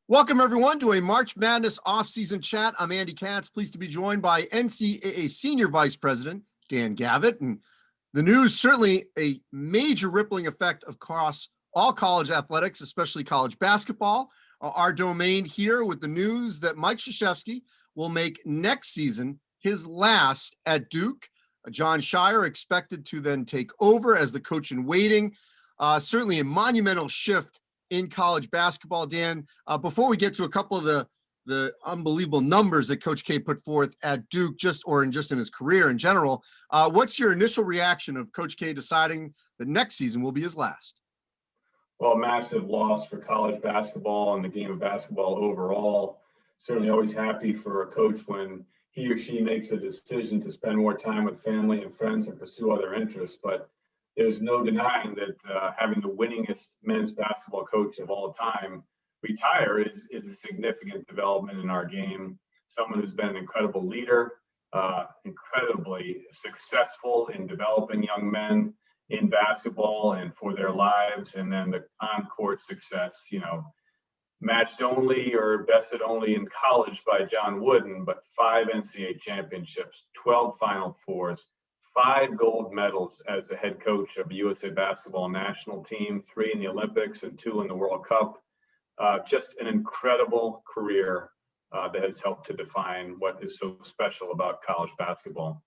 Welcome, everyone, to a March Madness off-season chat. I'm Andy Katz, pleased to be joined by NCAA Senior Vice President Dan Gavitt. And the news, certainly a major rippling effect across all college athletics, especially college basketball. Our domain here with the news that Mike Krzyzewski will make next season his last at Duke. John Shire expected to then take over as the coach in waiting. Certainly a monumental shift in college basketball. Dan, before we get to a couple of the unbelievable numbers that Coach K put forth at Duke, just in his career in general, what's your initial reaction of Coach K deciding that next season will be his last? Well, massive loss for college basketball and the game of basketball overall. Certainly always happy for a coach when he or she makes a decision to spend more time with family and friends and pursue other interests. But there's no denying that having the winningest men's basketball coach of all time retire is a significant development in our game. Someone who's been an incredible leader, incredibly successful in developing young men in basketball and for their lives, and then the on-court success, matched only or bested only in college by John Wooden, but 5 NCAA championships, 12 Final Fours, 5 gold medals as the head coach of the USA basketball national team, 3 in the Olympics and 2 in the World Cup. Just an incredible career that has helped to define what is so special about college basketball.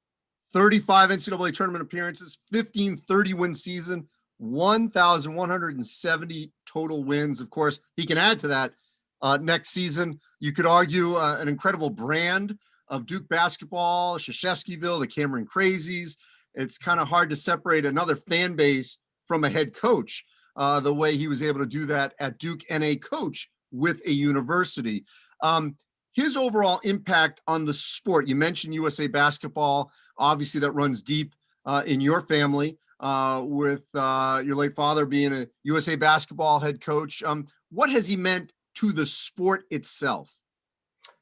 35 NCAA tournament appearances, 15 30-win season, 1,170 total wins. Of course, he can add to that next season. You could argue an incredible brand of Duke basketball, Krzyzewskiville, the Cameron Crazies. It's kind of hard to separate another fan base from a head coach, the way he was able to do that at Duke and a coach with a university. His overall impact on the sport, you mentioned USA basketball, obviously that runs deep in your family with your late father being a USA basketball head coach. What has he meant to the sport itself?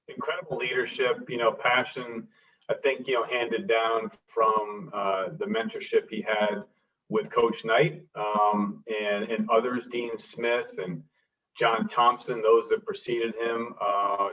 Incredible leadership, passion, I think, handed down from the mentorship he had with Coach Knight and others, Dean Smith and John Thompson, those that preceded him.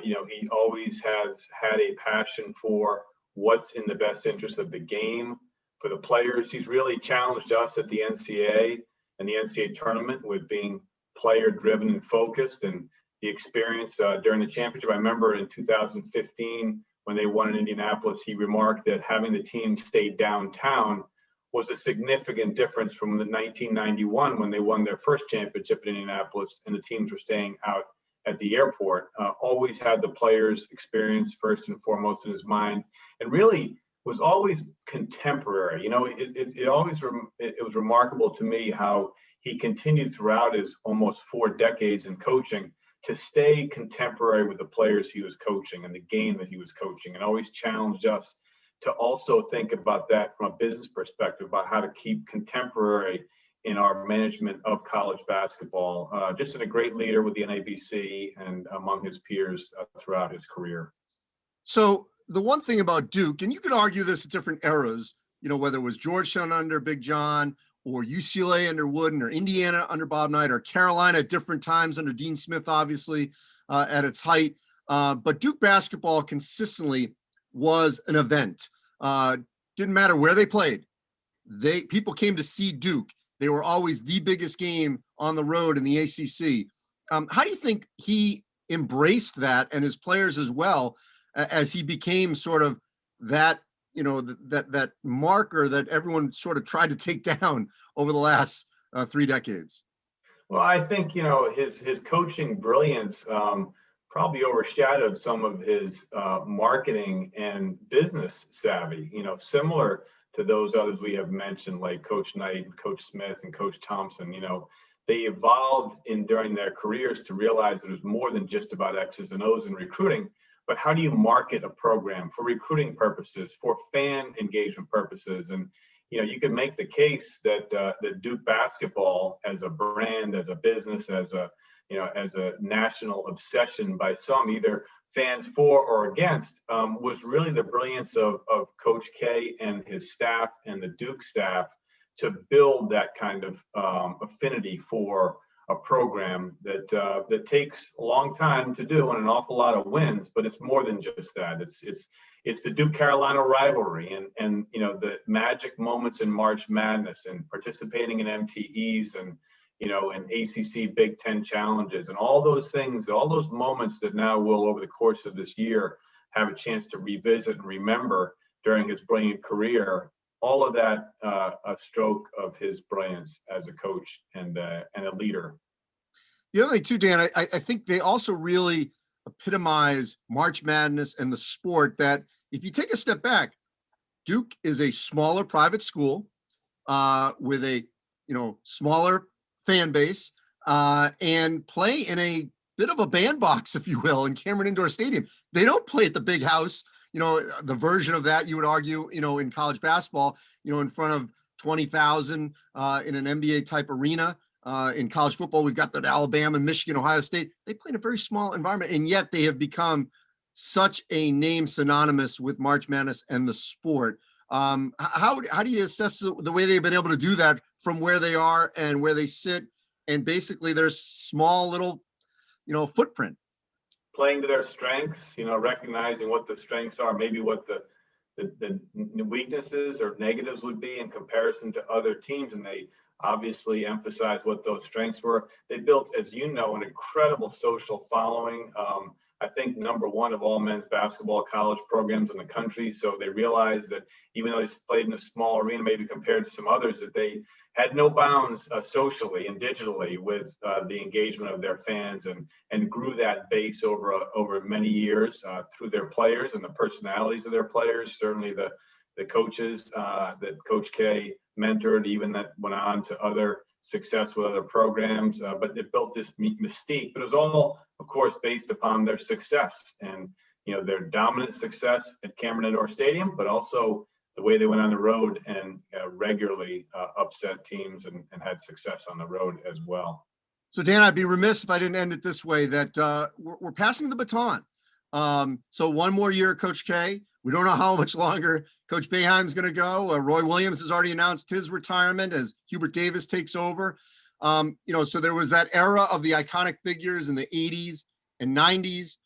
He always has had a passion for what's in the best interest of the game, for the players. He's really challenged us at the NCAA and the NCAA tournament with being player-driven and focused, and the experience during the championship. I remember in 2015 when they won in Indianapolis, he remarked that having the team stay downtown was a significant difference from the 1991 when they won their first championship in Indianapolis and the teams were staying out at the airport. Always had the players' experience first and foremost in his mind, and really was always contemporary. It was remarkable to me how he continued throughout his almost 4 decades in coaching to stay contemporary with the players he was coaching and the game that he was coaching, and always challenged us to also think about that from a business perspective, about how to keep contemporary in our management of college basketball. Just a great leader with the NABC and among his peers throughout his career. So the one thing about Duke, and you could argue this at different eras, whether it was Georgetown under Big John or UCLA under Wooden or Indiana under Bob Knight or Carolina at different times under Dean Smith, obviously at its height. But Duke basketball consistently was an event. Didn't matter where they played. People came to see Duke. They were always the biggest game on the road in the ACC. How do you think he embraced that, and his players as well, as he became sort of that, that marker that everyone sort of tried to take down over the last 3 decades? Well, I think, his coaching brilliance probably overshadowed some of his marketing and business savvy, similar to those others we have mentioned, like Coach Knight and Coach Smith and Coach Thompson. They evolved during their careers to realize that it was more than just about X's and O's in recruiting, but how do you market a program for recruiting purposes, for fan engagement purposes? And, you can make the case that Duke basketball as a brand, as a business, as a national obsession by some, either fans for or against, was really the brilliance of Coach K and his staff and the Duke staff to build that kind of affinity for a program that takes a long time to do and an awful lot of wins, but it's more than just that. It's the Duke Carolina rivalry and the magic moments in March Madness and participating in MTEs and and ACC Big Ten challenges and all those things, all those moments that now will over the course of this year have a chance to revisit and remember during his brilliant career. All of that a stroke of his brilliance as a coach and a leader. The other thing too, Dan, I think they also really epitomize March Madness and the sport that if you take a step back, Duke is a smaller private school with a smaller fan base and play in a bit of a bandbox, if you will, in Cameron Indoor Stadium. They don't play at the big house, the version of that you would argue, in college basketball, in front of 20,000 in an NBA type arena. In college football, we've got that Alabama, Michigan, Ohio State. They play in a very small environment, and yet they have become such a name synonymous with March Madness and the sport. How do you assess the way they've been able to do that from where they are and where they sit, and basically their small little, footprint? Playing to their strengths, recognizing what the strengths are, maybe what the weaknesses or negatives would be in comparison to other teams, and they obviously emphasize what those strengths were. They built, as you know, an incredible social following. I think number one of all men's basketball college programs in the country. So they realized that even though they played in a small arena, maybe compared to some others, that they had no bounds socially and digitally with the engagement of their fans, and grew that base over many years through their players and the personalities of their players. Certainly the coaches that Coach K mentored, even that went on to other success with other programs, but it built this mystique. But it was all, of course, based upon their success and their dominant success at Cameron Indoor Stadium, but also the way they went on the road and regularly upset teams and had success on the road as well. So Dan, I'd be remiss if I didn't end it this way, that we're passing the baton. So one more year, Coach K. We don't know how much longer Coach Boeheim's going to go. Roy Williams has already announced his retirement as Hubert Davis takes over. So there was that era of the iconic figures in the 80s and 90s.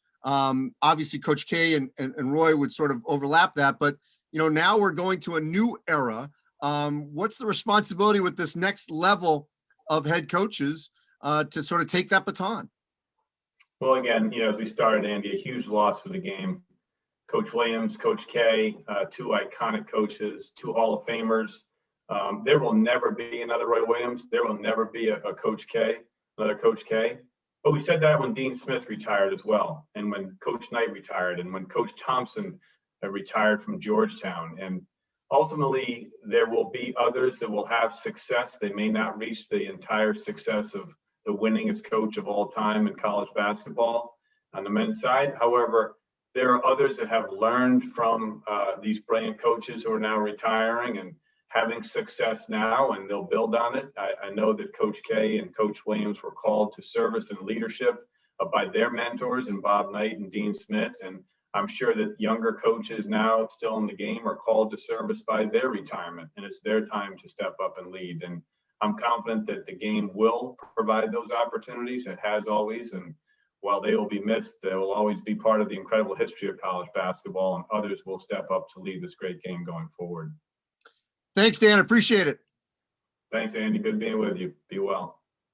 Obviously, Coach K and Roy would sort of overlap that. But, now we're going to a new era. What's the responsibility with this next level of head coaches to sort of take that baton? Well, again, as we started, Andy, a huge loss for the game. Coach Williams, Coach K, two iconic coaches, two Hall of Famers. There will never be another Roy Williams. There will never be a Coach K, another Coach K. But we said that when Dean Smith retired as well, and when Coach Knight retired, and when Coach Thompson retired from Georgetown. And ultimately, there will be others that will have success. They may not reach the entire success of the winningest coach of all time in college basketball on the men's side. However, there are others that have learned from these brilliant coaches who are now retiring and having success now, and they'll build on it. I know that Coach K and Coach Williams were called to service and leadership by their mentors and Bob Knight and Dean Smith. And I'm sure that younger coaches now still in the game are called to service by their retirement, and it's their time to step up and lead. And I'm confident that the game will provide those opportunities. It has always, and while they will be missed, they will always be part of the incredible history of college basketball, and others will step up to lead this great game going forward. Thanks, Dan. Appreciate it. Thanks, Andy. Good being with you. Be well.